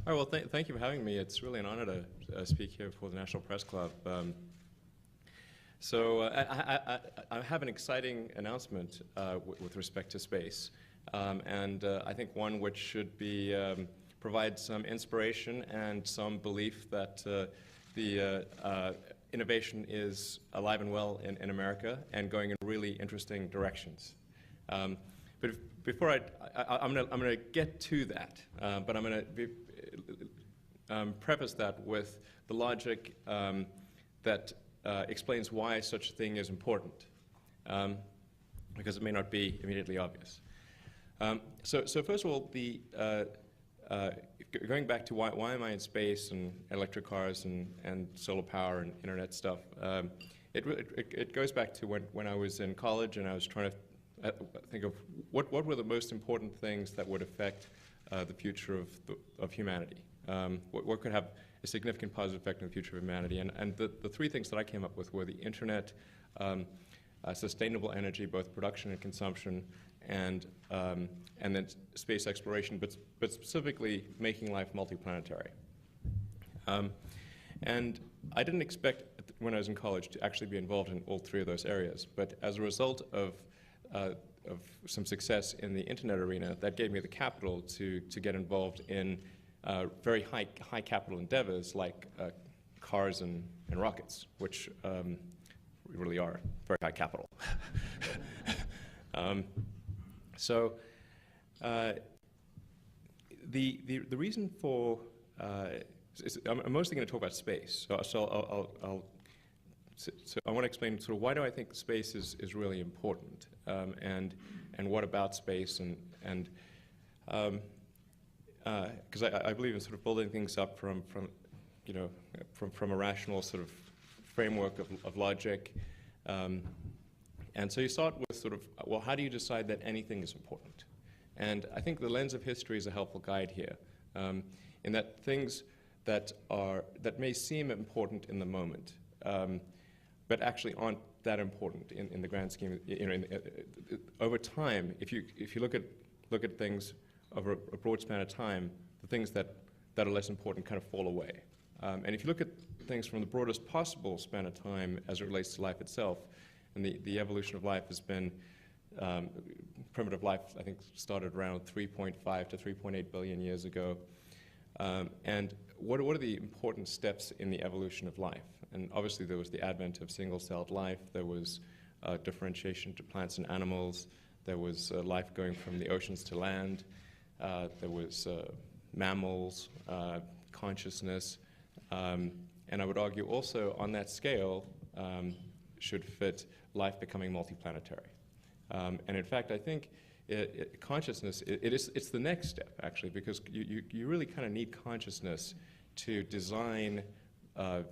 All right, well, thank you for having me. It's really an honor to speak here for the National Press Club. I have an exciting announcement with respect to space, and I think one which should be provide some inspiration and some belief that the innovation is alive and well in America and going in really interesting directions. But before I'm going to get to that, but I'm going to preface that with the logic that explains why such a thing is important, because it may not be immediately obvious. So first of all, going back to why am I in space and electric cars and solar power and internet stuff, it goes back to when I was in college and I was trying to think of what were the most important things that would affect the future of humanity. What could have a significant positive effect on the future of humanity? And the three things that I came up with were the internet, sustainable energy, both production and consumption, and then space exploration, but specifically making life multiplanetary. And I didn't expect when I was in college to actually be involved in all three of those areas, but as a result of some success in the internet arena, that gave me the capital to get involved in very high capital endeavors like cars and rockets, which really are very high capital. The reason for I'm mostly going to talk about space. So I want to explain sort of why do I think space is really important, and what about space, and because I believe in sort of building things up from a rational sort of framework of logic, and so you start with sort of, well, how do you decide that anything is important? And I think the lens of history is a helpful guide here, in that things that may seem important in the moment, but actually aren't that important in the grand scheme. Over time, if you look at things over a broad span of time, the things that are less important kind of fall away. And if you look at things from the broadest possible span of time as it relates to life itself, and the evolution of life has been, primitive life, I think, started around 3.5 to 3.8 billion years ago. And what are the important steps in the evolution of life? And obviously there was the advent of single-celled life, there was differentiation to plants and animals, there was life going from the oceans to land, there was mammals, consciousness, and I would argue also on that scale should fit life becoming multiplanetary. And in fact, I think consciousness, it's the next step, actually, because you really kind of need consciousness to design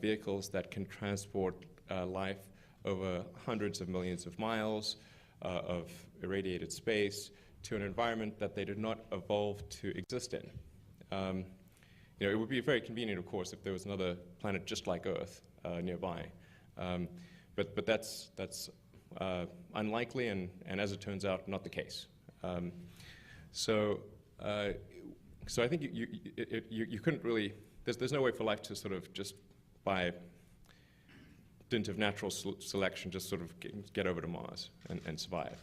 vehicles that can transport life over hundreds of millions of miles of irradiated space to an environment that they did not evolve to exist in. It would be very convenient, of course, if there was another planet just like Earth nearby. But that's unlikely, and as it turns out, not the case. So I think you couldn't really. There's no way for life to sort of just by dint of natural selection just sort of get over to Mars and survive.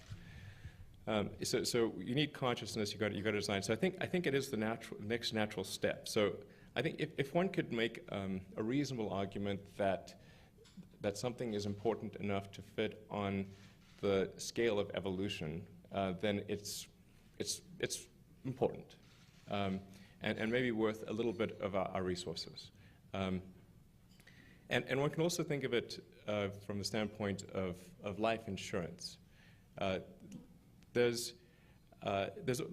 So you need consciousness. You got to design. So I think it is the next natural step. So I think if one could make a reasonable argument that something is important enough to fit on the scale of evolution, then it's important, and maybe worth a little bit of our resources. And one can also think of it from the standpoint of life insurance. There's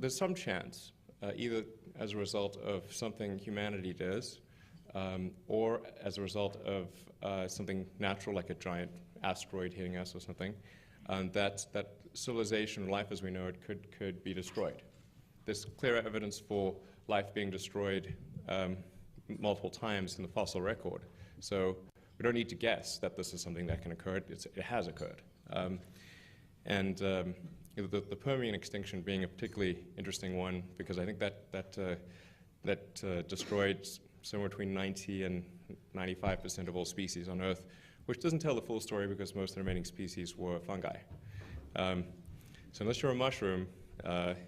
some chance, either as a result of something humanity does, or as a result of something natural like a giant asteroid hitting us or something, that civilization, life as we know it, could be destroyed. There's clear evidence for life being destroyed multiple times in the fossil record. So we don't need to guess that this is something that can occur. It has occurred. The Permian extinction being a particularly interesting one, because I think that that destroyed somewhere between 90 and 95% of all species on Earth, which doesn't tell the full story because most of the remaining species were fungi. So unless you're a mushroom,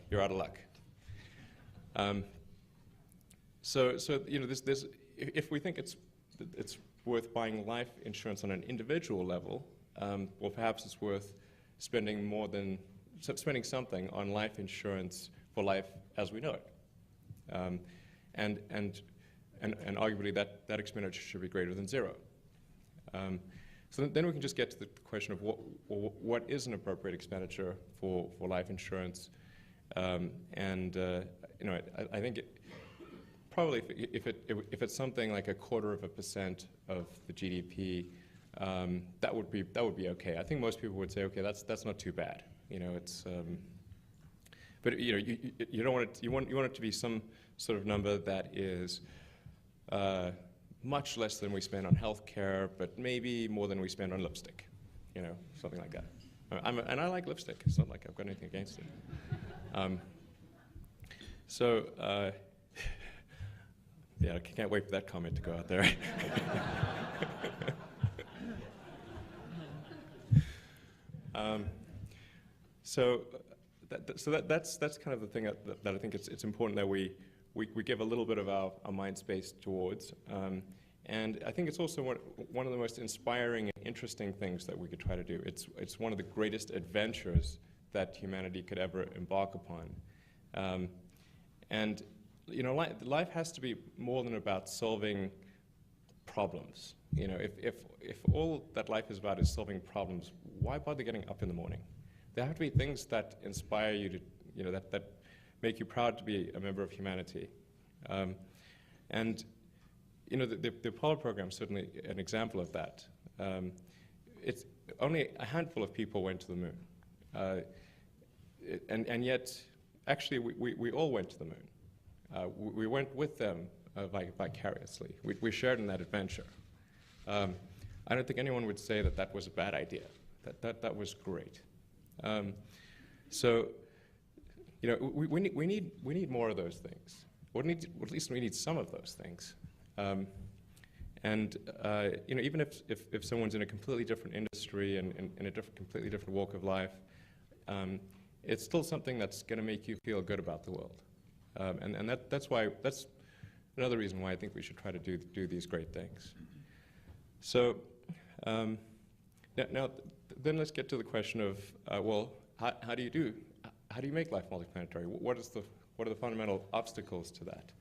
you're out of luck. So you know, if we think it's worth buying life insurance on an individual level, well, perhaps it's worth spending something on life insurance for life as we know it, and arguably that expenditure should be greater than zero. So then we can just get to the question of what is an appropriate expenditure for life insurance, you know, I think probably if it's something like 0.25% of the GDP, that would be okay. I think most people would say, okay, that's not too bad. You know, it's but you know, you don't want it. You want it to be some sort of number that is much less than we spend on healthcare, but maybe more than we spend on lipstick. You know, something like that. And I like lipstick. It's not like I've got anything against it. Yeah, I can't wait for that comment to go out there. That's kind of the thing that I think it's important that we give a little bit of our mind space towards. And I think it's also one of the most inspiring and interesting things that we could try to do. It's one of the greatest adventures that humanity could ever embark upon. And you know, life has to be more than about solving problems. You know, if all that life is about is solving problems, why bother getting up in the morning? There have to be things that inspire you to, you know, that make you proud to be a member of humanity. And you know, the Apollo program is certainly an example of that. It's only a handful of people went to the moon, and yet, actually, we all went to the moon. We went with them vicariously. We shared in that adventure. I don't think anyone would say that was a bad idea. That was great. So, you know, we need more of those things. Or at least we need some of those things. You know, even if someone's in a completely different industry and in a completely different walk of life, it's still something that's going to make you feel good about the world. And that's another reason why I think we should try to do these great things. So now then let's get to the question of well, how do you make life multiplanetary? What are the fundamental obstacles to that?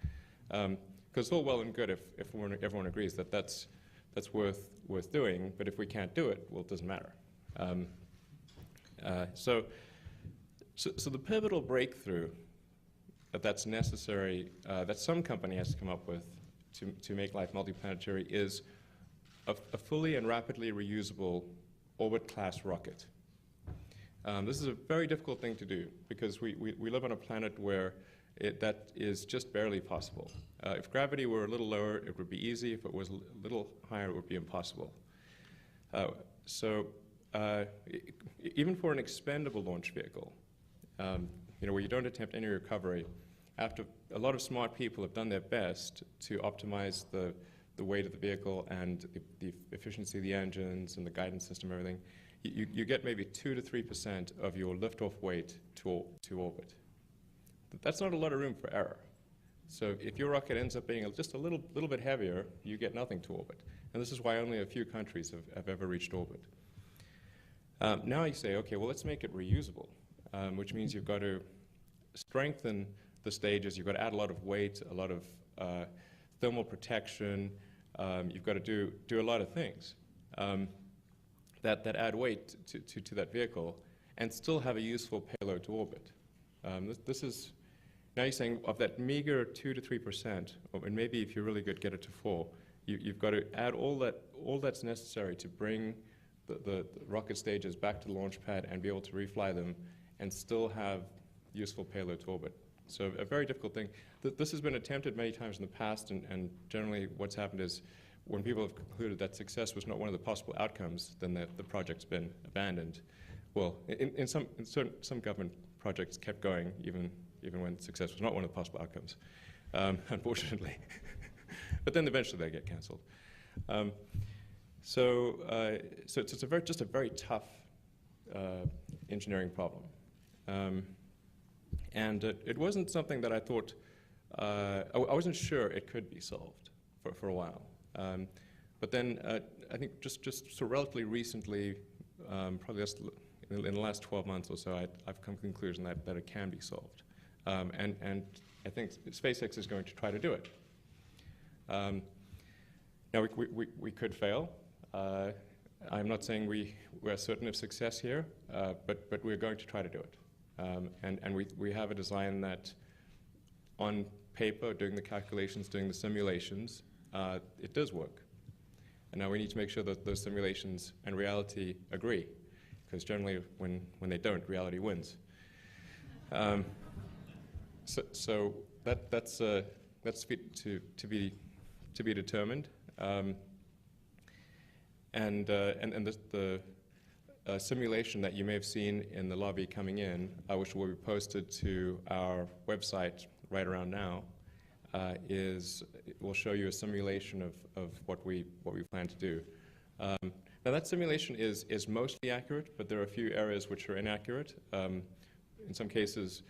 Because it's all well and good if everyone agrees that that's worth doing, but if we can't do it, well, it doesn't matter. So the pivotal breakthrough that's necessary, that some company has to come up with to make life multiplanetary is a fully and rapidly reusable orbit-class rocket. This is a very difficult thing to do because we live on a planet where that is just barely possible. If gravity were a little lower, it would be easy. If it was a little higher, it would be impossible. Even for an expendable launch vehicle, you know, where you don't attempt any recovery, after a lot of smart people have done their best to optimize the weight of the vehicle and the efficiency of the engines and the guidance system, everything, you get maybe 2 to 3% of your liftoff weight to orbit. But that's not a lot of room for error. So if your rocket ends up being just a little bit heavier, you get nothing to orbit. And this is why only a few countries have ever reached orbit. Now you say, okay, well, let's make it reusable, which means you've got to strengthen the stages. You've got to add a lot of weight, a lot of thermal protection. You've got to do a lot of things that add weight to that vehicle and still have a useful payload to orbit. This is, now you're saying of that meager 2 to 3%, and maybe if you're really good, get it to 4%, you've got to add all that's necessary to bring the rocket stages back to the launch pad and be able to refly them and still have useful payload to orbit. So a very difficult thing. This has been attempted many times in the past, and generally what's happened is when people have concluded that success was not one of the possible outcomes, then the project's been abandoned. Well, in some government projects kept going even when success was not one of the possible outcomes. unfortunately. But then eventually they get cancelled. So it's just a very tough engineering problem. And it wasn't something that I thought, I wasn't sure it could be solved for a while. But then I think just sort of relatively recently, probably just in the last 12 months or so, I've come to the conclusion that it can be solved. And I think SpaceX is going to try to do it. Now, we could fail. I'm not saying we're certain of success here, but we're going to try to do it. And we have a design that, on paper, doing the calculations, doing the simulations, it does work. And now we need to make sure that those simulations and reality agree, because generally when they don't, reality wins. So that's to be determined. And the simulation that you may have seen in the lobby coming in, which will be posted to our website right around now, will show you a simulation of what we plan to do. Now that simulation is mostly accurate, but there are a few areas which are inaccurate. In some cases,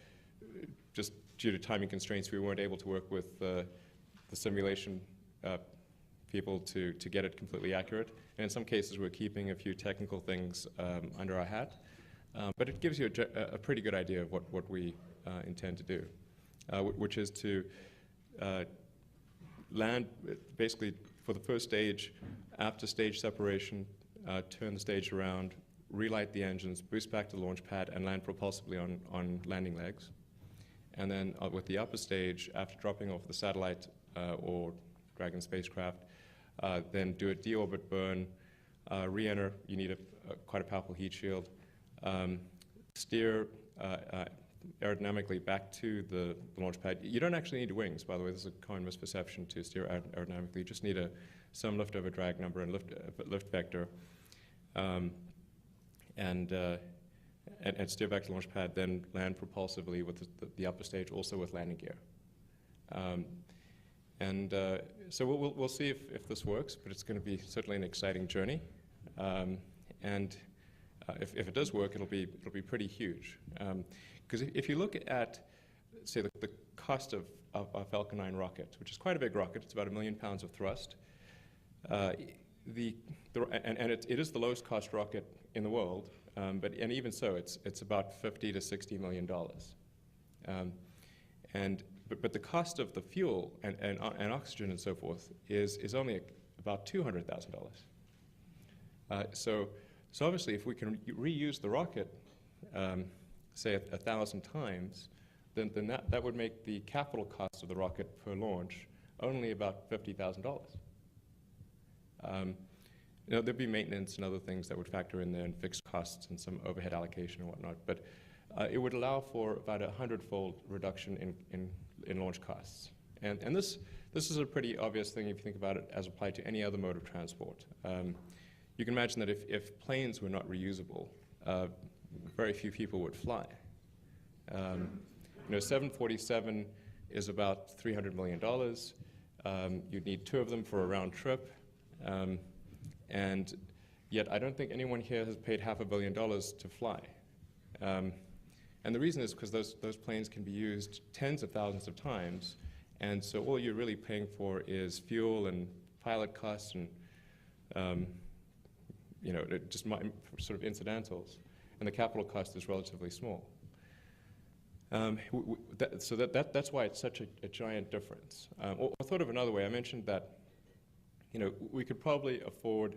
just due to timing constraints, we weren't able to work with the simulation people to get it completely accurate. And in some cases, we're keeping a few technical things under our hat. But it gives you a pretty good idea of what we intend to do, which is to land basically for the first stage, after stage separation, turn the stage around, relight the engines, boost back to the launch pad, and land propulsively on landing legs. And then with the upper stage, after dropping off the satellite or Dragon spacecraft, then do a deorbit burn, re-enter. You need quite a powerful heat shield. Steer aerodynamically back to the launch pad. You don't actually need wings, by the way. This is a common misperception to steer aerodynamically. You just need some lift over drag number and lift vector, and steer back to the launch pad. Then land propulsively with the upper stage, also with landing gear. So we'll see if this works, but it's going to be certainly an exciting journey. And if it does work, it'll be pretty huge. Because if you look at, say, the cost of a Falcon 9 rocket, which is quite a big rocket, it's about 1 million pounds of thrust. And it is the lowest cost rocket in the world, and even so, it's about $50 to $60 million. But the cost of the fuel and oxygen and so forth is only about $200,000. So obviously, if we can reuse the rocket, say 1,000 times, then that would make the capital cost of the rocket per launch only about $50,000. There'd be maintenance and other things that would factor in there, and fixed costs and some overhead allocation and whatnot. But it would allow for about a 100-fold reduction in launch costs. And this is a pretty obvious thing if you think about it as applied to any other mode of transport. You can imagine that if planes were not reusable, very few people would fly. 747 is about $300 million. You'd need 2 of them for a round trip. And yet I don't think anyone here has paid $500 million to fly. And the reason is because those planes can be used tens of thousands of times, and so all you're really paying for is fuel and pilot costs and just sort of incidentals, and the capital cost is relatively small. So that's why it's such a giant difference. Or thought of another way, I mentioned that we could probably afford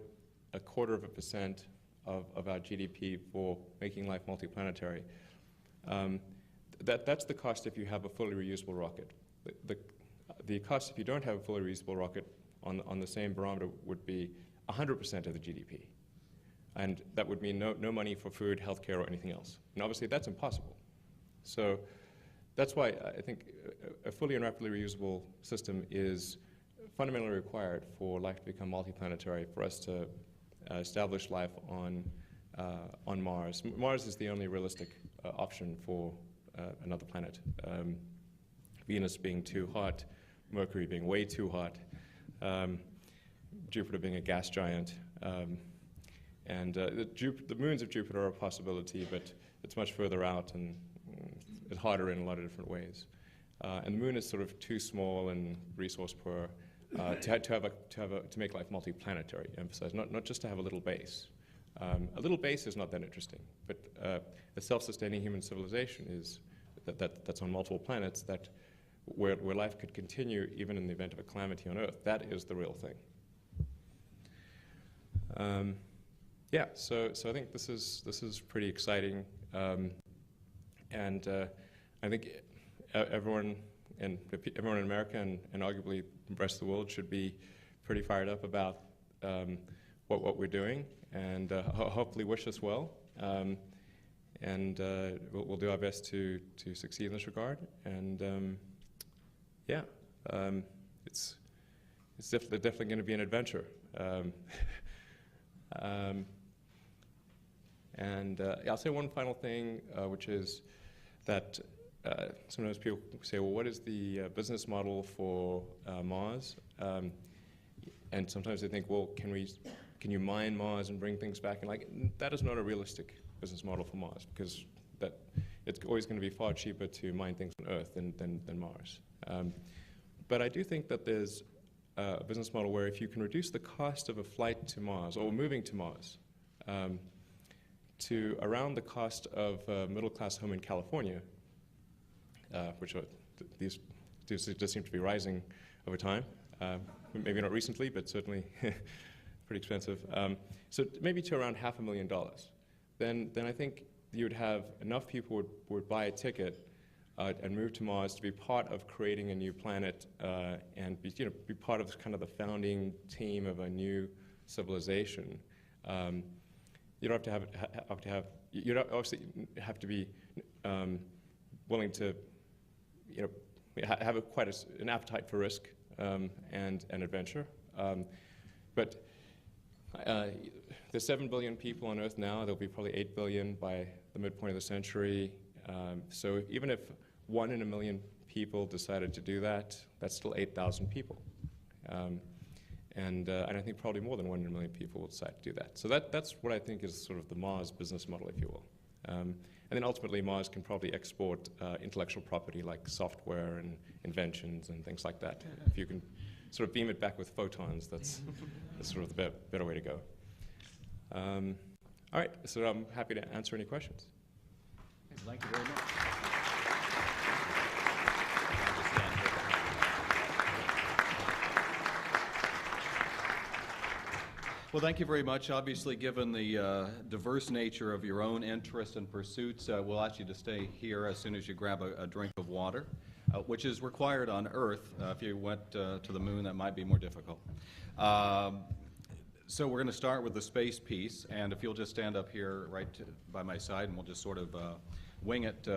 0.25% of our GDP for making life multiplanetary. That's the cost if you have a fully reusable rocket. The cost if you don't have a fully reusable rocket on the same barometer would be 100% of the GDP. And that would mean no money for food, healthcare, or anything else. And obviously that's impossible. So that's why I think a fully and rapidly reusable system is fundamentally required for life to become multiplanetary, for us to establish life on Mars. Mars is the only realistic option for another planet. Venus being too hot, Mercury being way too hot, Jupiter being a gas giant, and the moons of Jupiter are a possibility, but it's much further out and it's harder in a lot of different ways. And the moon is sort of too small and resource poor to make life multiplanetary. Emphasize not just to have a little base. A little base is not that interesting, but a self-sustaining human civilization is that's on multiple planets where life could continue even in the event of a calamity on Earth. That is the real thing. Yeah, so I think this is pretty exciting, and I think everyone in America and arguably the rest of the world should be pretty fired up about what we're doing, and hopefully wish us well. And we'll do our best to succeed in this regard. And yeah, it's definitely going to be an adventure. And I'll say one final thing, which is that sometimes people say, well, what is the business model for Mars? And sometimes they think, well, can you mine Mars and bring things back? And that is not a realistic business model for Mars, because it's always going to be far cheaper to mine things on Earth than Mars. But I do think that there's a business model where if you can reduce the cost of a flight to Mars or moving to Mars to around the cost of a middle-class home in California, which these just seem to be rising over time, maybe not recently, but certainly pretty expensive. So maybe to around $500,000. Then I think you would have enough people would buy a ticket and move to Mars to be part of creating a new planet and be part of kind of the founding team of a new civilization. You don't you don't obviously have to be willing to have quite an appetite for risk and adventure. But there's 7 billion people on Earth now. There'll be probably 8 billion by the midpoint of the century. So even if 1 in a million people decided to do that, that's still 8,000 people. And I think probably more than 1 in a million people will decide to do that. So that's what I think is sort of the Mars business model, if you will. And then ultimately Mars can probably export intellectual property like software and inventions and things like that. If you can sort of beam it back with photons, that's sort of the better way to go. All right, so I'm happy to answer any questions. Thank you very much. Well, thank you very much. Obviously, given the diverse nature of your own interests and pursuits, we'll ask you to stay here as soon as you grab a drink of water, which is required on Earth. If you went to the moon, that might be more difficult. So we're going to start with the space piece, and if you'll just stand up here right by my side, and we'll just sort of wing it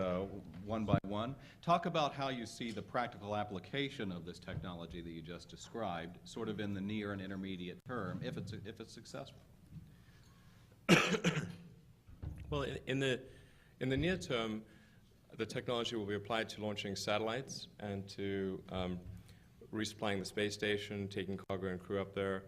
one by one. Talk about how you see the practical application of this technology that you just described, sort of in the near and intermediate term, if it's successful. Well, in the near term, the technology will be applied to launching satellites and to resupplying the space station, taking cargo and crew up there.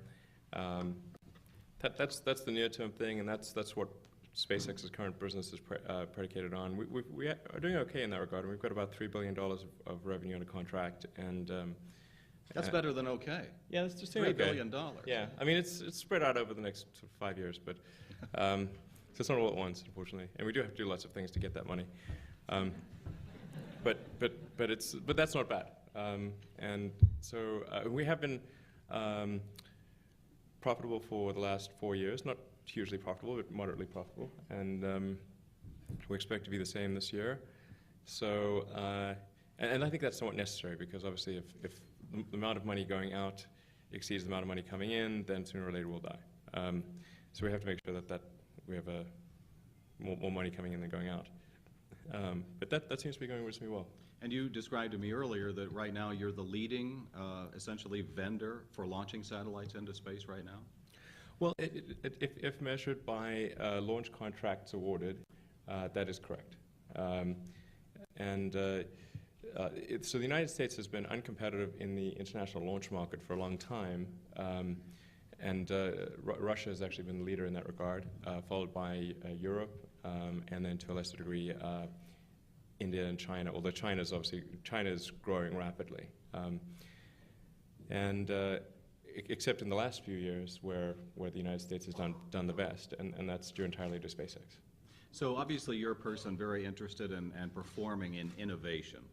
That's the near-term thing, and that's what SpaceX's current business is predicated on. We are doing okay in that regard, and we've got about $3 billion of revenue under contract, and that's better than okay. Yeah, that's just $3 billion. Yeah, I mean it's spread out over the next sort of 5 years, but so it's not all at once, unfortunately, and we do have to do lots of things to get that money. But that's not bad, and so we have been profitable for the last 4 years, not hugely profitable, but moderately profitable, and we expect to be the same this year. So, and I think that's somewhat necessary, because obviously if the amount of money going out exceeds the amount of money coming in, then sooner or later we'll die. So we have to make sure that we have more money coming in than going out. But that seems to be going reasonably well. And you described to me earlier that right now you're the leading, essentially, vendor for launching satellites into space right now? Well, if measured by launch contracts awarded, that is correct. And So the United States has been uncompetitive in the international launch market for a long time, and Russia has actually been the leader in that regard, followed by Europe, and then to a lesser degree India and China, although China is growing rapidly. Except in the last few years where the United States has done the best, and that's due entirely to SpaceX. So obviously you're a person very interested in and performing in innovation,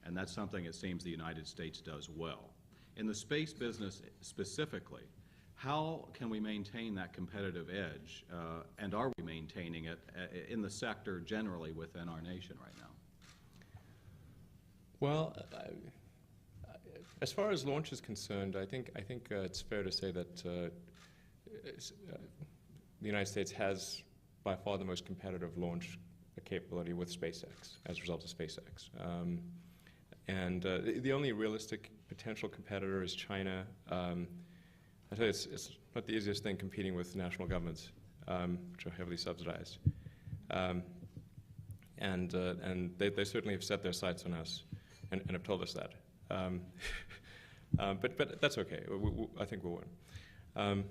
and that's something it seems the United States does well. In the space business specifically, how can we maintain that competitive edge, and are we maintaining it in the sector generally within our nation right now? Well, as far as launch is concerned, I think it's fair to say that the United States has by far the most competitive launch capability with SpaceX as a result of SpaceX. The only realistic potential competitor is China. I tell you, it's not the easiest thing competing with national governments, which are heavily subsidized. They certainly have set their sights on us and have told us that. But that's okay. I think we'll win.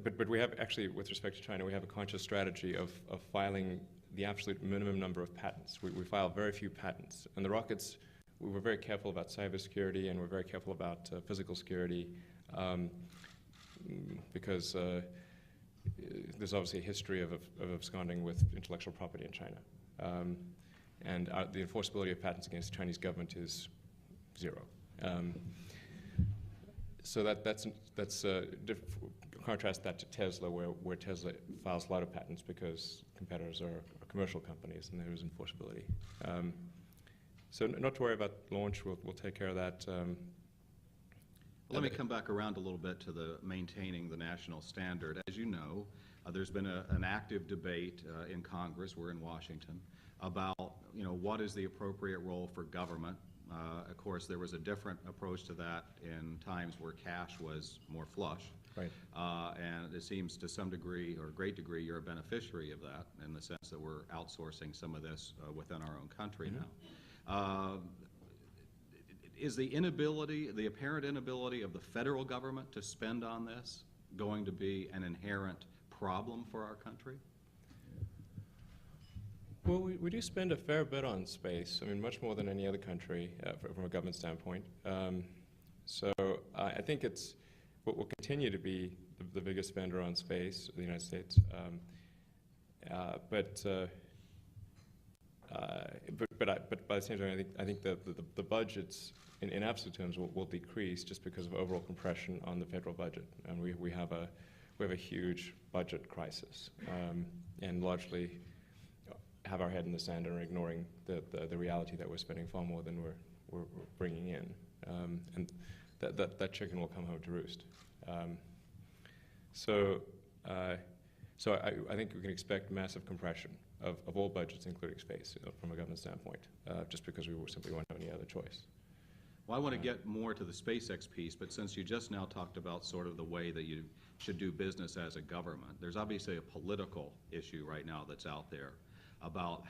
But we have actually, with respect to China, we have a conscious strategy of filing the absolute minimum number of patents. We file very few patents. And the rockets, we were very careful about cybersecurity, and we're very careful about physical security, because there's obviously a history of absconding with intellectual property in China. The enforceability of patents against the Chinese government is zero. So that's contrast that to Tesla, where Tesla files a lot of patents because competitors are commercial companies and there is enforceability. So not to worry about launch, we'll take care of that. Let me come back around a little bit to the maintaining the national standard. As you know, there's been an active debate in Congress, we're in Washington, about what is the appropriate role for government. Of course, there was a different approach to that in times where cash was more flush. Right. And it seems to some degree, or a great degree, you're a beneficiary of that in the sense that we're outsourcing some of this within our own country now. Is the apparent inability of the federal government to spend on this going to be an inherent problem for our country? Well, we do spend a fair bit on space. I mean, much more than any other country from a government standpoint. So I think what will continue to be the biggest spender on space, the United States. But by the same time, I think the budgets in absolute terms will decrease just because of overall compression on the federal budget, and we have a huge budget crisis, and largely have our head in the sand and are ignoring the reality that we're spending far more than we're bringing in, and that chicken will come home to roost. So I think we can expect massive compression of all budgets, including space, from a government standpoint, just because we simply won't have any other choice. Well, I want to get more to the SpaceX piece, but since you just now talked about sort of the way that you should do business as a government, there's obviously a political issue right now that's out there about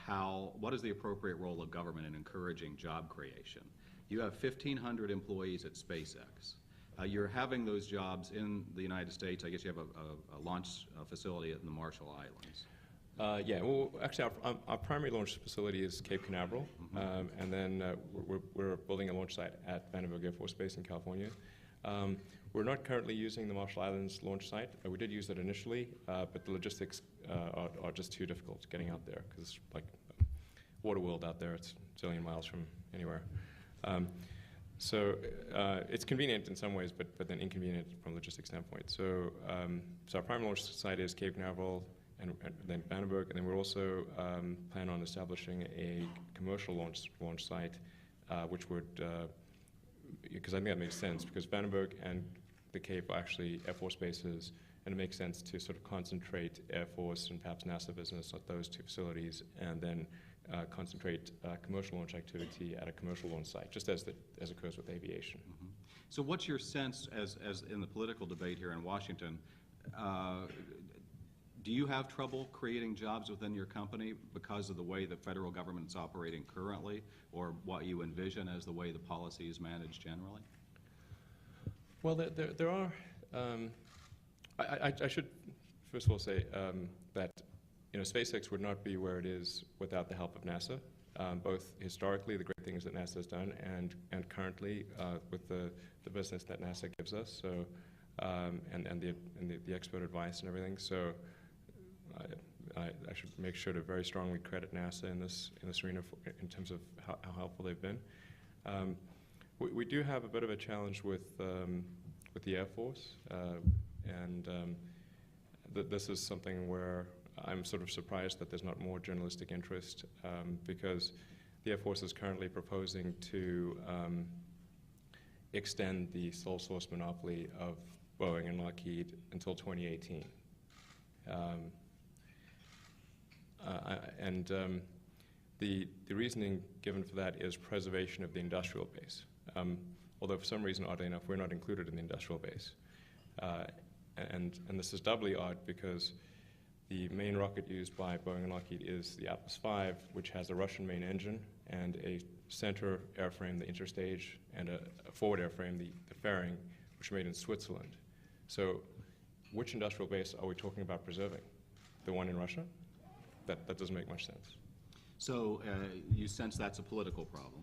what is the appropriate role of government in encouraging job creation. You have 1,500 employees at SpaceX. You're having those jobs in the United States. I guess you have a launch facility in the Marshall Islands. Yeah, well, actually, our primary launch facility is Cape Canaveral, and then we're building a launch site at Vandenberg Air Force Base in California. We're not currently using the Marshall Islands launch site. We did use it initially, but the logistics are just too difficult getting out there because it's like water world out there. It's a zillion miles from anywhere. So it's convenient in some ways, but then inconvenient from a logistics standpoint. So our primary launch site is Cape Canaveral, and then Vandenberg, and then we're also plan on establishing a commercial launch site, which would, because I think that makes sense, because Vandenberg and the Cape are actually Air Force bases, and it makes sense to sort of concentrate Air Force and perhaps NASA business at those two facilities, and then concentrate commercial launch activity at a commercial launch site, just as occurs with aviation. Mm-hmm. So what's your sense, as in the political debate here in Washington, Do you have trouble creating jobs within your company because of the way the federal government is operating currently, or what you envision as the way the policy is managed generally? Well, there are. I should first of all say that SpaceX would not be where it is without the help of NASA. Both historically, the great things that NASA has done, and currently with the business that NASA gives us. So, and the expert advice and everything. So, I should make sure to very strongly credit NASA in this arena in terms of how helpful they've been. We do have a bit of a challenge with the Air Force, and this is something where I'm sort of surprised that there's not more journalistic interest, because the Air Force is currently proposing to extend the sole source monopoly of Boeing and Lockheed until 2018. The reasoning given for that is preservation of the industrial base. Although for some reason, oddly enough, we're not included in the industrial base. And this is doubly odd because the main rocket used by Boeing and Lockheed is the Atlas V, which has a Russian main engine and a center airframe, the interstage, and a forward airframe, the fairing, which are made in Switzerland. So which industrial base are we talking about preserving? The one in Russia? That doesn't make much sense. So you sense that's a political problem?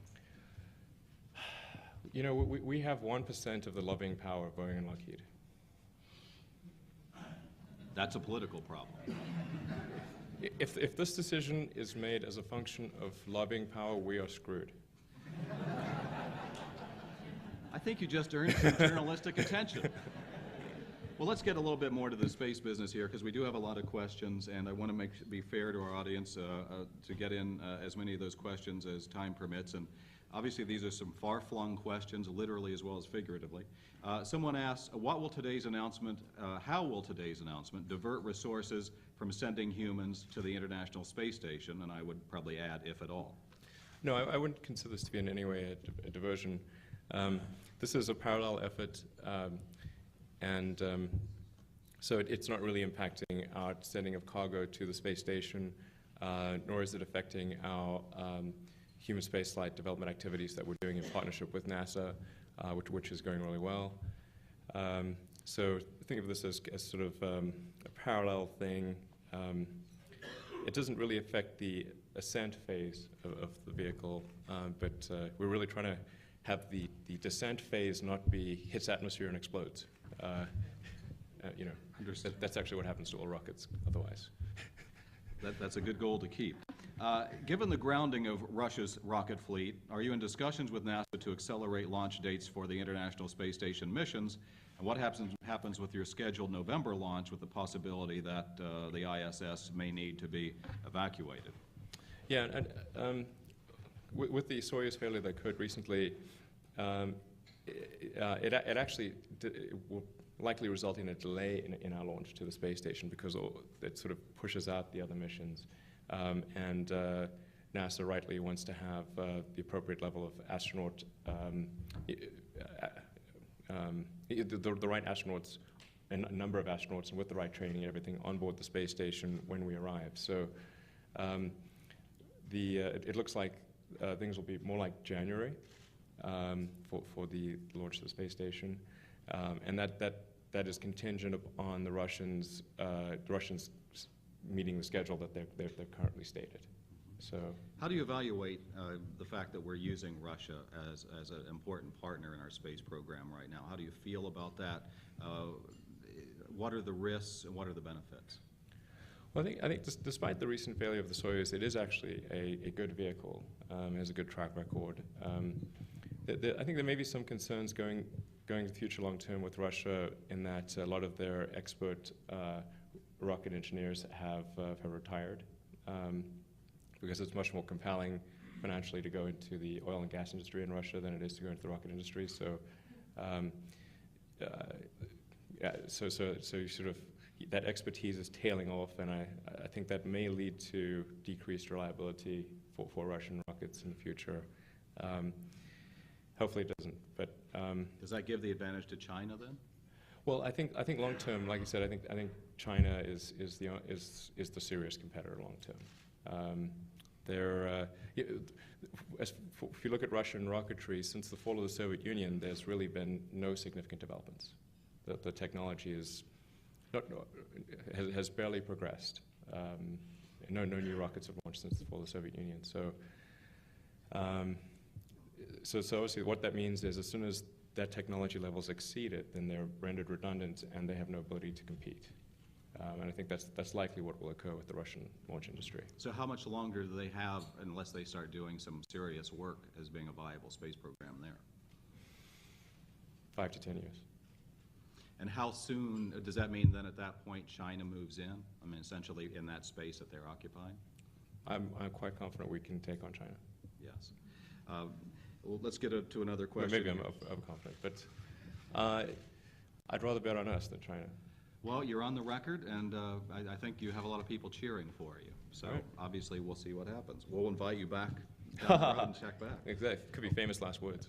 We have 1% of the lobbying power of Boeing and Lockheed. That's a political problem. If this decision is made as a function of lobbying power, we are screwed. I think you just earned some journalistic attention. Well, let's get a little bit more to the space business here, because we do have a lot of questions, and I want to be fair to our audience to get in as many of those questions as time permits. And obviously, these are some far-flung questions, literally as well as figuratively. Someone asks, how will today's announcement divert resources from sending humans to the International Space Station? And I would probably add, if at all. No, I wouldn't consider this to be in any way a diversion. This is a parallel effort, so it's not really impacting our sending of cargo to the space station, nor is it affecting our human spaceflight development activities that we're doing in partnership with NASA, which is going really well. So think of this as sort of a parallel thing. It doesn't really affect the ascent phase of the vehicle, but we're really trying to have the descent phase not be hits atmosphere and explodes. That's actually what happens to all rockets otherwise. That's a good goal to keep. Given the grounding of Russia's rocket fleet, are you in discussions with NASA to accelerate launch dates for the International Space Station missions? And what happens with your scheduled November launch with the possibility that the ISS may need to be evacuated? Yeah, and with the Soyuz failure that occurred recently, it actually will likely result in a delay in our launch to the space station, because it sort of pushes out the other missions. And NASA rightly wants to have the appropriate level of astronaut, the right astronauts, and a number of astronauts, and with the right training and everything on board the space station when we arrive. So it looks like things will be more like January for the launch of the space station, and that is contingent upon the Russians meeting the schedule that they've currently stated. So, how do you evaluate the fact that we're using Russia as an important partner in our space program right now? How do you feel about that? What are the risks and what are the benefits? Well, I think despite the recent failure of the Soyuz, it is actually a good vehicle. Has a good track record. I think there may be some concerns going to the future long term with Russia, in that a lot of their expert rocket engineers have retired, because it's much more compelling financially to go into the oil and gas industry in Russia than it is to go into the rocket industry. So, so you sort of, that expertise is tailing off, and I think that may lead to decreased reliability for Russian rockets in the future. Hopefully it doesn't, but... Does that give the advantage to China then? Well, I think long term, like you said, I think China is the serious competitor long term. If you look at Russian rocketry, since the fall of the Soviet Union, there's really been no significant developments. The technology has barely progressed. No new rockets have launched since the fall of the Soviet Union. So obviously what that means is as soon as that technology level is exceeded, then they're rendered redundant and they have no ability to compete. And I think that's likely what will occur with the Russian launch industry. So how much longer do they have unless they start doing some serious work as being a viable space program there? 5 to 10 years. And how soon, does that mean then at that point China moves in? I mean, essentially in that space that they're occupying? I'm quite confident we can take on China. Yes. Well, let's get to another question. Well, maybe I'm overconfident, but I'd rather bet on us than China. Well, you're on the record, and I think you have a lot of people cheering for you. So right. Obviously we'll see what happens. We'll invite you back down the road and check back. Exactly. Could be famous last words.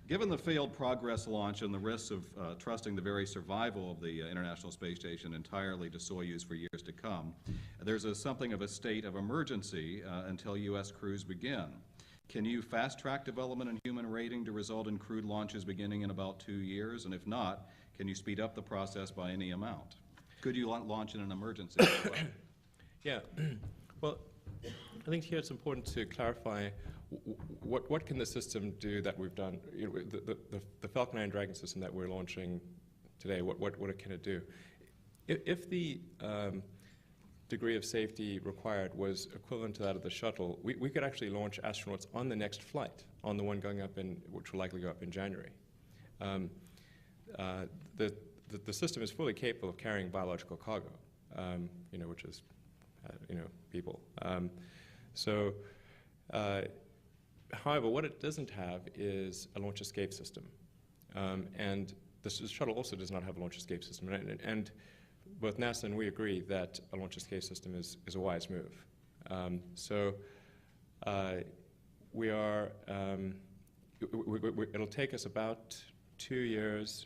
Given the failed Progress launch and the risks of trusting the very survival of the International Space Station entirely to Soyuz for years to come, there's something of a state of emergency until U.S. crews begin. Can you fast-track development and human rating to result in crewed launches beginning in about 2 years? And if not, can you speed up the process by any amount? Could you launch in an emergency? Yeah. Well, I think here it's important to clarify what can the system do that we've done. You know, the Falcon 9 Dragon system that we're launching today, what can it do? If the degree of safety required was equivalent to that of the shuttle, we could actually launch astronauts on the next flight, on the one going up which will likely go up in January. The system is fully capable of carrying biological cargo, you know, which is, you know, people. However, what it doesn't have is a launch escape system, and the shuttle also does not have a launch escape system. And both NASA and we agree that a launch escape system is a wise move. We are. It'll take us about 2 years,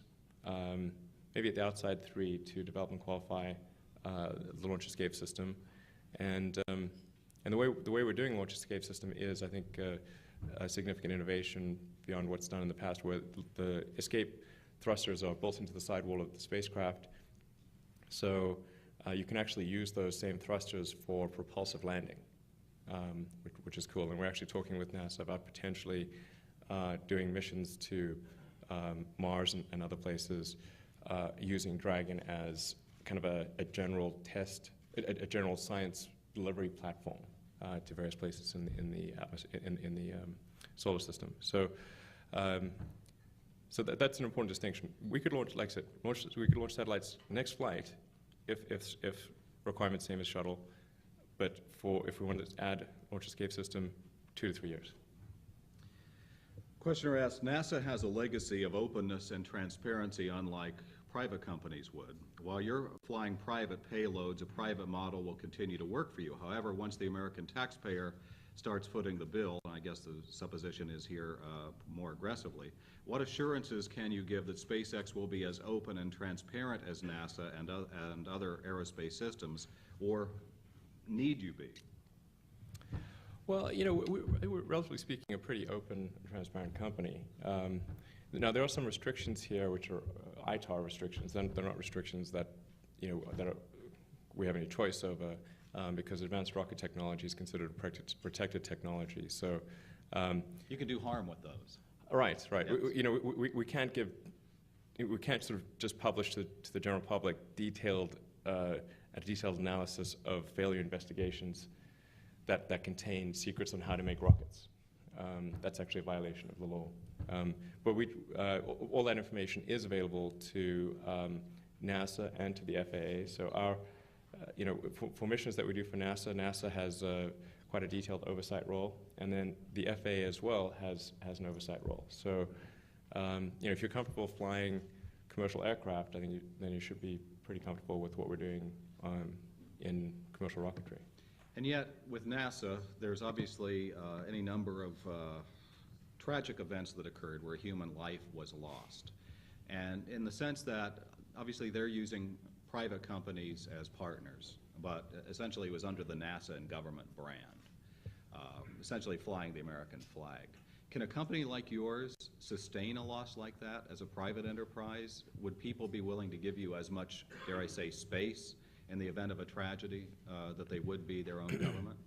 maybe at the outside 3, to develop and qualify the launch escape system. And the way we're doing the launch escape system is, I think, a significant innovation beyond what's done in the past, where the escape thrusters are built into the sidewall of the spacecraft. So you can actually use those same thrusters for propulsive landing, which is cool. And we're actually talking with NASA about potentially doing missions to Mars and other places using Dragon as kind of a general test, a general science delivery platform to various places in the solar system. So that's an important distinction. We could launch, like I said, we could launch satellites next flight if requirements same as shuttle, but if we wanted to add launch escape system, 2 to 3 years. Questioner asks, NASA has a legacy of openness and transparency unlike private companies would. While you're flying private payloads, a private model will continue to work for you. However, once the American taxpayer starts footing the bill, and I guess the supposition is here more aggressively, what assurances can you give that SpaceX will be as open and transparent as NASA and other aerospace systems, or need you be? Well, you know, we're relatively speaking a pretty open and transparent company. Now, there are some restrictions here which are ITAR restrictions. They're not restrictions that, you know, we have any choice over, because advanced rocket technology is considered protected technology. So you can do harm with those. Right. Yes. We can't sort of just publish to the general public a detailed analysis of failure investigations that contain secrets on how to make rockets. That's actually a violation of the law. But all that information is available to NASA and to the FAA. So our, for missions that we do for NASA, NASA has quite a detailed oversight role, and then the FAA as well has an oversight role. So, if you're comfortable flying commercial aircraft, I think then you should be pretty comfortable with what we're doing in commercial rocketry. And yet, with NASA, there's obviously any number of tragic events that occurred where human life was lost. And in the sense that, obviously, they're using private companies as partners, but essentially it was under the NASA and government brand, essentially flying the American flag. Can a company like yours sustain a loss like that as a private enterprise? Would people be willing to give you as much, dare I say, space in the event of a tragedy that they would be their own government?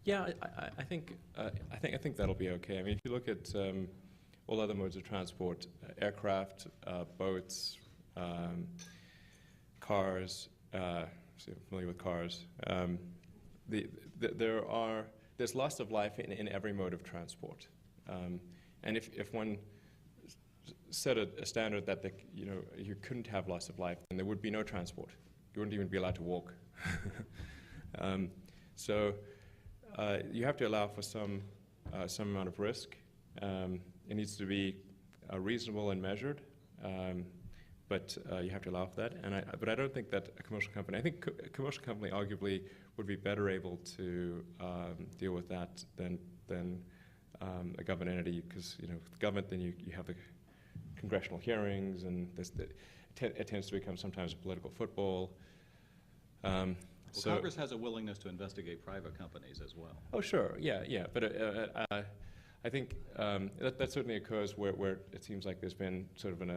Yeah, I think that'll be okay. I mean, if you look at all other modes of transport, aircraft, boats, cars. So I'm familiar with cars. There's loss of life in every mode of transport. And if one set a standard that you couldn't have loss of life, then there would be no transport. You wouldn't even be allowed to walk. So you have to allow for some amount of risk. It needs to be reasonable and measured, but you have to allow for that. But I don't think that a commercial company. I think a commercial company arguably would be better able to deal with that than a government entity, because the government, then you have the congressional hearings, and it tends to become sometimes a political football. So Congress has a willingness to investigate private companies as well. Oh, sure, yeah. But I think that certainly occurs where it seems like there's been sort of in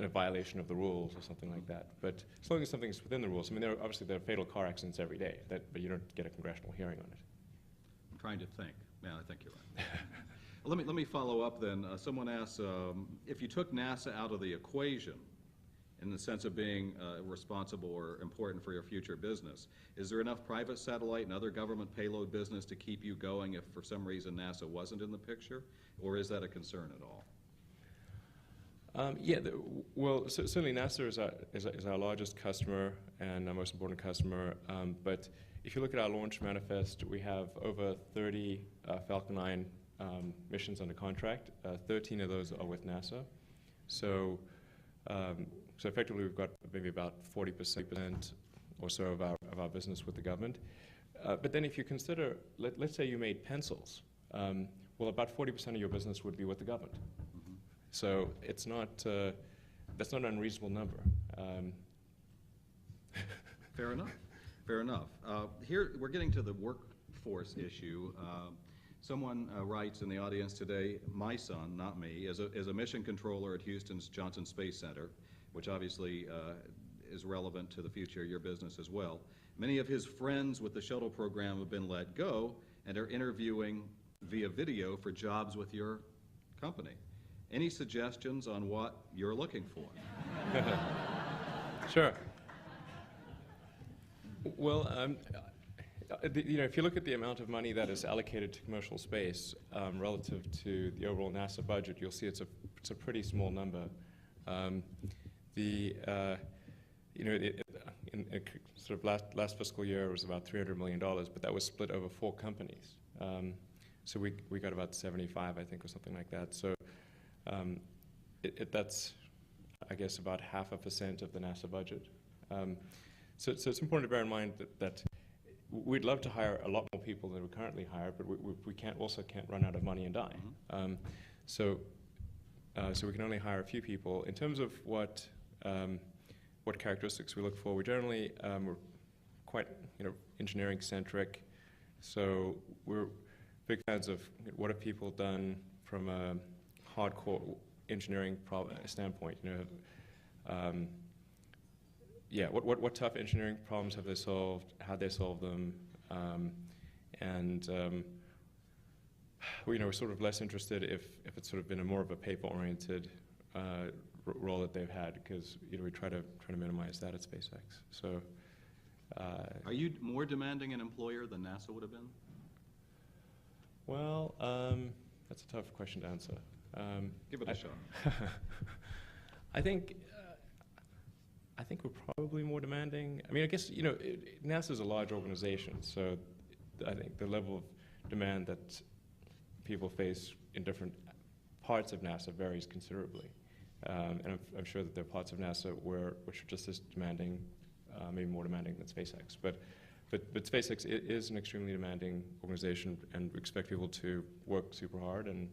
a violation of the rules or something like that. But as long as something's within the rules, I mean, there are fatal car accidents every day, but you don't get a congressional hearing on it. I'm trying to think. Yeah, I think you're right. Well, let me follow up then. Someone asked, if you took NASA out of the equation, in the sense of being responsible or important for your future business, is there enough private satellite and other government payload business to keep you going if for some reason NASA wasn't in the picture, or is that a concern at all? Well, certainly NASA is our largest customer and our most important customer, but if you look at our launch manifest, we have over 30 Falcon 9 missions under contract. 13 of those are with NASA. So effectively, we've got maybe about 40% or so of our business with the government. But then if you consider, let's say you made pencils, well, about 40% of your business would be with the government. Mm-hmm. So it's not, that's not an unreasonable number. Fair enough. Fair enough. Here, we're getting to the workforce issue. Someone writes in the audience today, my son, not me, is a mission controller at Houston's Johnson Space Center, which obviously is relevant to the future of your business as well. Many of his friends with the shuttle program have been let go and are interviewing via video for jobs with your company. Any suggestions on what you're looking for? Sure. Well, if you look at the amount of money that is allocated to commercial space relative to the overall NASA budget, you'll see it's a pretty small number. In sort of last fiscal year, it was about $300 million, but that was split over 4 companies. So we got about 75, I think, or something like that. So that's, I guess, about 0.5% of the NASA budget. So it's important to bear in mind that we'd love to hire a lot more people than we currently hire, but we can't run out of money and die. Mm-hmm. So we can only hire a few people. In terms of what characteristics we look for, we generally we're quite engineering centric. So we're big fans of what have people done from a hardcore engineering standpoint. What tough engineering problems have they solved? How they solve them? We're sort of less interested if it's sort of been more of a paper-oriented role that they've had, because we try to minimize that at SpaceX. So, are you more demanding an employer than NASA would have been? Well, that's a tough question to answer. Give it a shot. I think we're probably more demanding. I mean, I guess NASA is a large organization, so I think the level of demand that people face in different parts of NASA varies considerably. And I'm sure that there are parts of NASA which are just as demanding, maybe more demanding than SpaceX. But SpaceX is an extremely demanding organization, and we expect people to work super hard and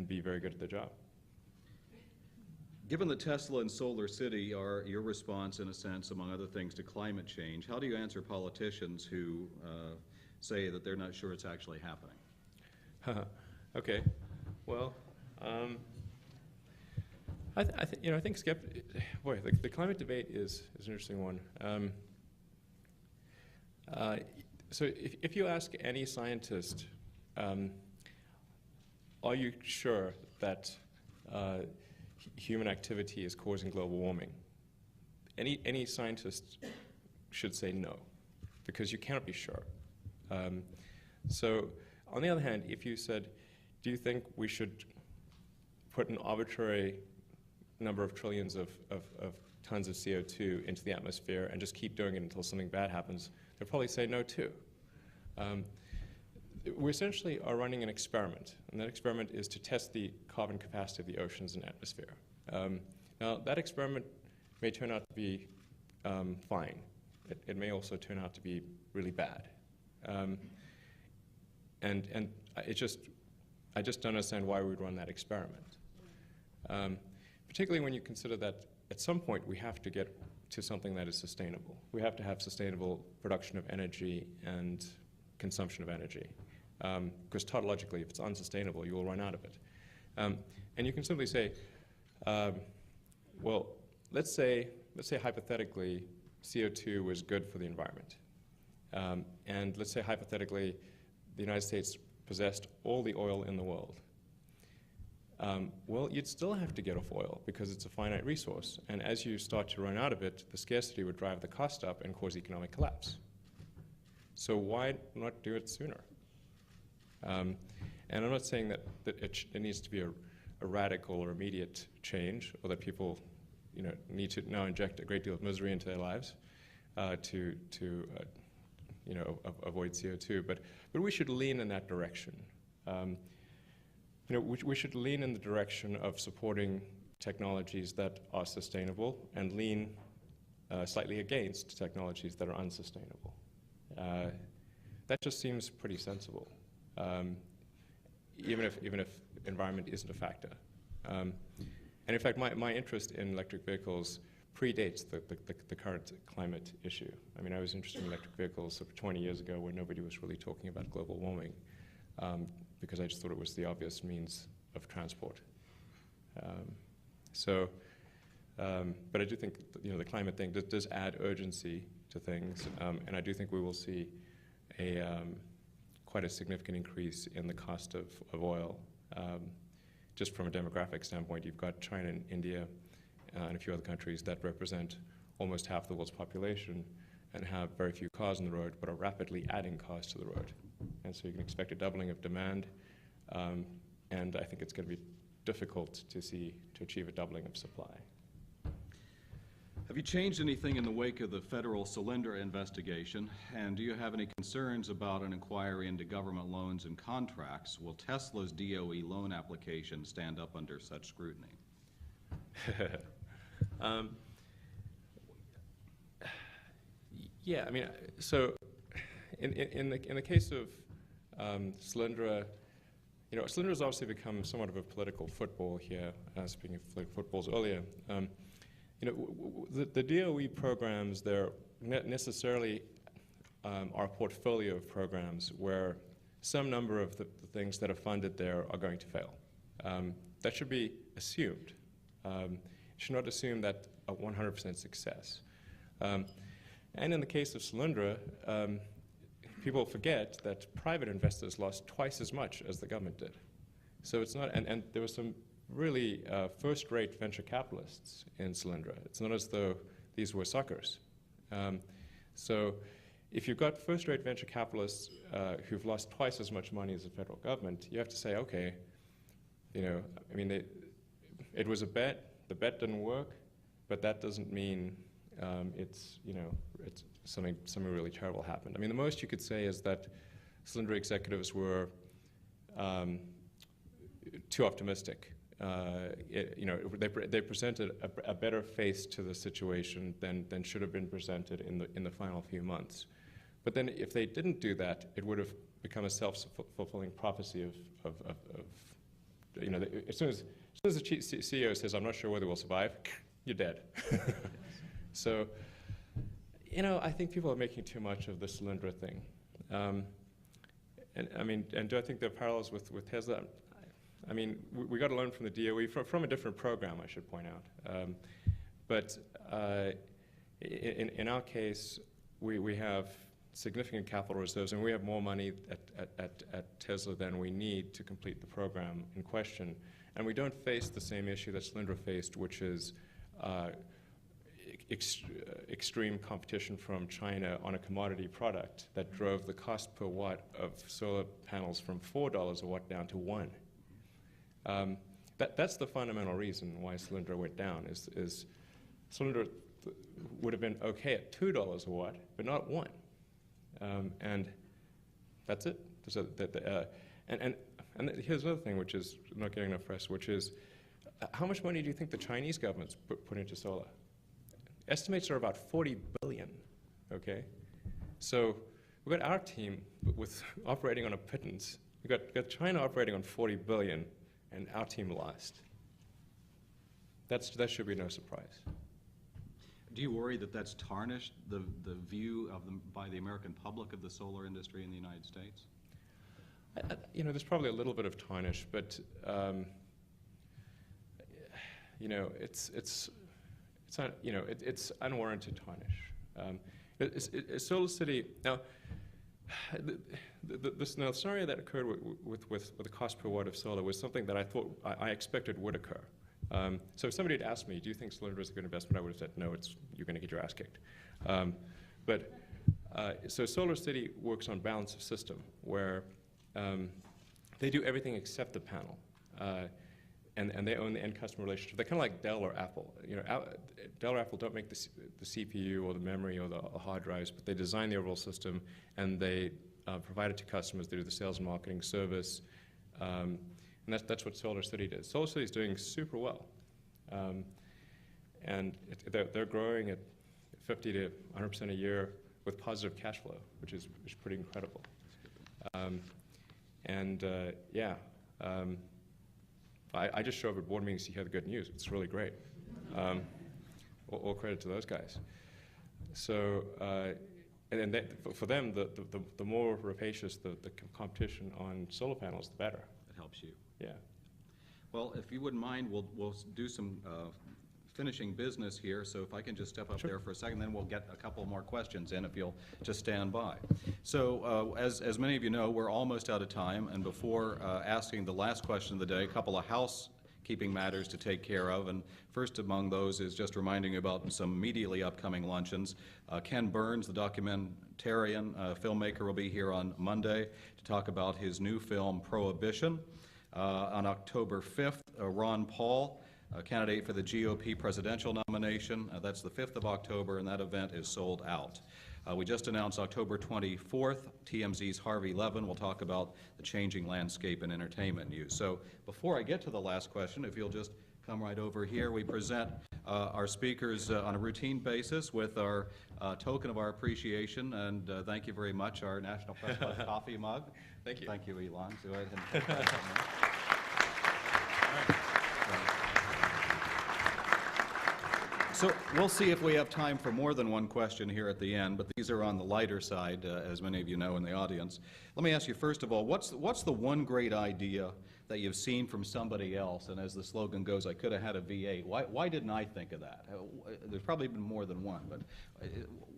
be very good at their job. Given that Tesla and Solar City are your response, in a sense, among other things, to climate change, how do you answer politicians who say that they're not sure it's actually happening? Okay. Well, I think boy, the climate debate is an interesting one. So if you ask any scientist, are you sure that human activity is causing global warming? Any scientist should say no, because you cannot be sure. So on the other hand, if you said, do you think we should put an arbitrary number of trillions of tons of CO2 into the atmosphere and just keep doing it until something bad happens, they'll probably say no too. We essentially are running an experiment, and that experiment is to test the carbon capacity of the oceans and atmosphere. Now, that experiment may turn out to be fine. It may also turn out to be really bad. And I just don't understand why we would run that experiment. Particularly when you consider that at some point we have to get to something that is sustainable. We have to have sustainable production of energy and consumption of energy. Because tautologically, if it's unsustainable, you will run out of it. And you can simply say, well, let's say hypothetically CO2 was good for the environment. And let's say hypothetically the United States possessed all the oil in the world. Well, you'd still have to get off oil because it's a finite resource. And as you start to run out of it, the scarcity would drive the cost up and cause economic collapse. So why not do it sooner? And I'm not saying that it needs to be a radical or immediate change, or that people need to now inject a great deal of misery into their lives to avoid CO2. But we should lean in that direction. We should lean in the direction of supporting technologies that are sustainable and lean slightly against technologies that are unsustainable. That just seems pretty sensible, even if environment isn't a factor. And in fact, my interest in electric vehicles predates the current climate issue. I mean, I was interested in electric vehicles sort of 20 years ago when nobody was really talking about global warming, because I just thought it was the obvious means of transport. But I do think the climate thing does add urgency to things, and I do think we will see quite a significant increase in the cost of oil. Just from a demographic standpoint, you've got China and India and a few other countries that represent almost half the world's population and have very few cars on the road, but are rapidly adding cars to the road. And so you can expect a doubling of demand, and I think it's going to be difficult to achieve a doubling of supply. Have you changed anything in the wake of the federal Solyndra investigation? And do you have any concerns about an inquiry into government loans and contracts? Will Tesla's DOE loan application stand up under such scrutiny? Yeah, I mean, so in the case of Solyndra, Solyndra has obviously become somewhat of a political football here. Speaking of political footballs earlier, the DOE programs, they're necessarily our portfolio of programs where some number of the things that are funded there are going to fail. That should be assumed. You should not assume that a 100% success. And in the case of Solyndra, people forget that private investors lost twice as much as the government did. So it's not, and there were some really first-rate venture capitalists in Solyndra. It's not as though these were suckers. So if you've got first-rate venture capitalists who've lost twice as much money as the federal government, you have to say, okay, I mean, it was a bet. The bet didn't work, but that doesn't mean it's something really terrible happened. I mean, the most you could say is that Solyndra executives were too optimistic. They presented a better face to the situation than should have been presented in the final few months. But then, if they didn't do that, it would have become a self-fulfilling prophecy of you know, as soon as the CEO says, "I'm not sure whether we'll survive," you're dead. So, you know, I think people are making too much of the Solyndra thing. And I mean, and do I think there are parallels with Tesla? I mean, we got a loan from the DOE from a different program, I should point out. But in our case, we have significant capital reserves, and we have more money at Tesla than we need to complete the program in question. And we don't face the same issue that Solyndra faced, which is extreme competition from China on a commodity product that drove the cost per watt of solar panels from $4 a watt down to $1. That's the fundamental reason why Solyndra went down. Is Solyndra would have been okay at $2 a watt, but not $1. And that's it. And here's another thing, which is not getting enough press, which is how much money do you think the Chinese government's put into solar? Estimates are about 40 billion, okay? So we've got our team with operating on a pittance. We've got China operating on 40 billion, and our team lost. That should be no surprise. Do you worry that that's tarnished the view of by the American public of the solar industry in the United States? You know, there's probably a little bit of tarnish, but you know, it's unwarranted tarnish. Solar City now. The scenario that occurred with the cost per watt of solar was something that I expected would occur. So if somebody had asked me, do you think Solyndra is a good investment, I would have said, no, you're going to get your ass kicked. So Solar City works on balance of system, where they do everything except the panel. And they own the end customer relationship. They're kind of like Dell or Apple. You know, Dell or Apple don't make the CPU or the memory or the hard drives, but they design the overall system and they provide it to customers. They do the sales and marketing service, and that's what Solar City does. Solar City is doing super well, and they're growing at 50 to 100% a year with positive cash flow, which is pretty incredible. I just show up at board meetings to hear the good news. It's really great. All credit to those guys. So, and for them, the more rapacious the competition on solar panels, the better. It helps you. Yeah. Well, if you wouldn't mind, we'll do some finishing business here. So if I can just step up there for a second, then we'll get a couple more questions in if you'll just stand by. So as many of you know, we're almost out of time. And before asking the last question of the day, a couple of housekeeping matters to take care of. And first among those is just reminding you about some immediately upcoming luncheons. Ken Burns, the documentarian filmmaker, will be here on Monday to talk about his new film, Prohibition. On October 5th, Ron Paul, a candidate for the GOP presidential nomination. That's the 5th of October, and that event is sold out. We just announced October 24th, TMZ's Harvey Levin will talk about the changing landscape in entertainment news. So before I get to the last question, if you'll just come right over here, we present our speakers on a routine basis with our token of our appreciation, and thank you very much, our National Press Club coffee mug. Thank you. Thank you, Elon. Go ahead and take that from me. So we'll see if we have time for more than one question here at the end, but these are on the lighter side, as many of you know in the audience. Let me ask you, first of all, what's the one great idea that you've seen from somebody else? And as the slogan goes, I could have had a V8. Why didn't I think of that? There's probably been more than one, but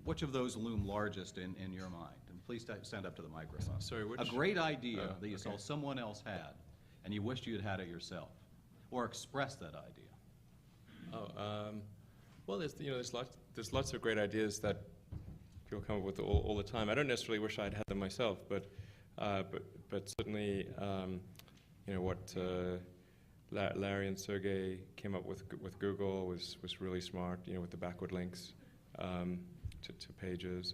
which of those loom largest in your mind? And please stand up to the microphone. Sorry, which? A great idea that you saw someone else had, and you wished you had had it yourself, or expressed that idea. Well, there's lots of great ideas that people come up with all the time. I don't necessarily wish I'd had them myself, but certainly, what Larry and Sergey came up with Google was really smart. With the backward links to pages.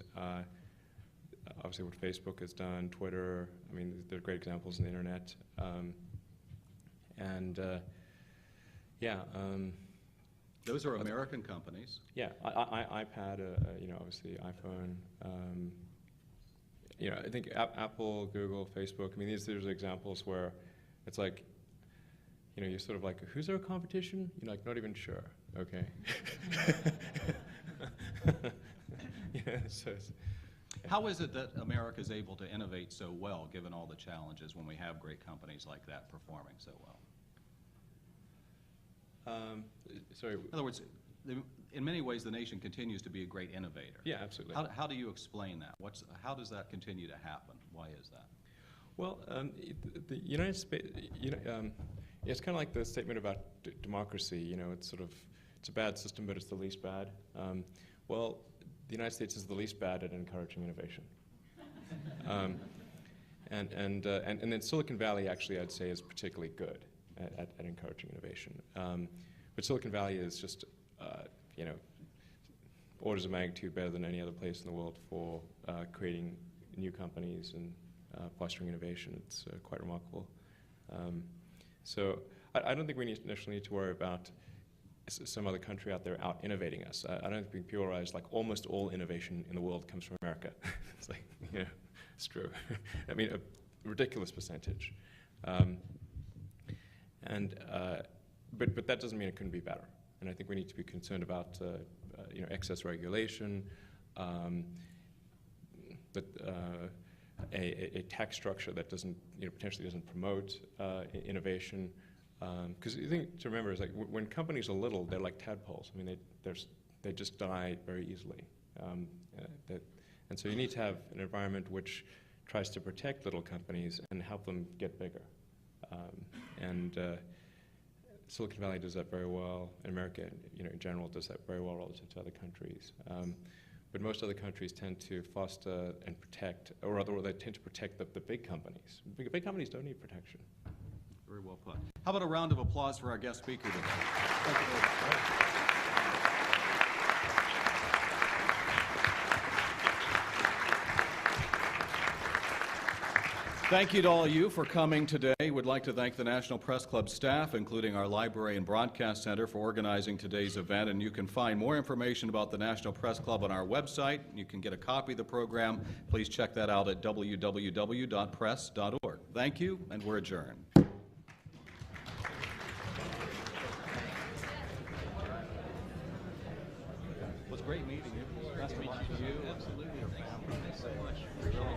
Obviously, what Facebook has done, Twitter. I mean, there are great examples in the internet, Those are American companies. Yeah, iPad, obviously iPhone. I think Apple, Google, Facebook. I mean, there's examples where it's like, you know, you're sort of like, who's our competition? You're like, not even sure. Okay. Yeah, so How is it that America is able to innovate so well, given all the challenges, when we have great companies like that performing so well? Sorry. In other words, in many ways, the nation continues to be a great innovator. Yeah, absolutely. How do you explain that? How does that continue to happen? Why is that? Well, the United States, it's kind of like the statement about democracy. You know, it's a bad system, but it's the least bad. Well, the United States is the least bad at encouraging innovation. And then Silicon Valley, actually, I'd say, is particularly good at encouraging innovation. But Silicon Valley is just, you know, orders of magnitude better than any other place in the world for creating new companies and fostering innovation. It's quite remarkable. So I don't think we necessarily need to worry about some other country out there out innovating us. I don't think people realize like almost all innovation in the world comes from America. It's like, you know, it's true. I mean, a ridiculous percentage. But that doesn't mean it couldn't be better. And I think we need to be concerned about you know, excess regulation, a tax structure that doesn't, you know, potentially doesn't promote innovation. Because the thing to remember is like when companies are little, they're like tadpoles. I mean, they just die very easily. And so you need to have an environment which tries to protect little companies and help them get bigger. Silicon Valley does that very well. And America, you know, in general, does that very well relative to other countries. But most other countries tend to foster and protect, or rather, they tend to protect the big companies. Big companies don't need protection. Very well put. How about a round of applause for our guest speaker today? Thank you very much. Thank you to all of you for coming today. We'd like to thank the National Press Club staff, including our Library and Broadcast Center, for organizing today's event. And you can find more information about the National Press Club on our website. You can get a copy of the program. Please check that out at www.press.org. Thank you, and we're adjourned. It was great meeting you. Nice to meet you. Absolutely. Thank you so much.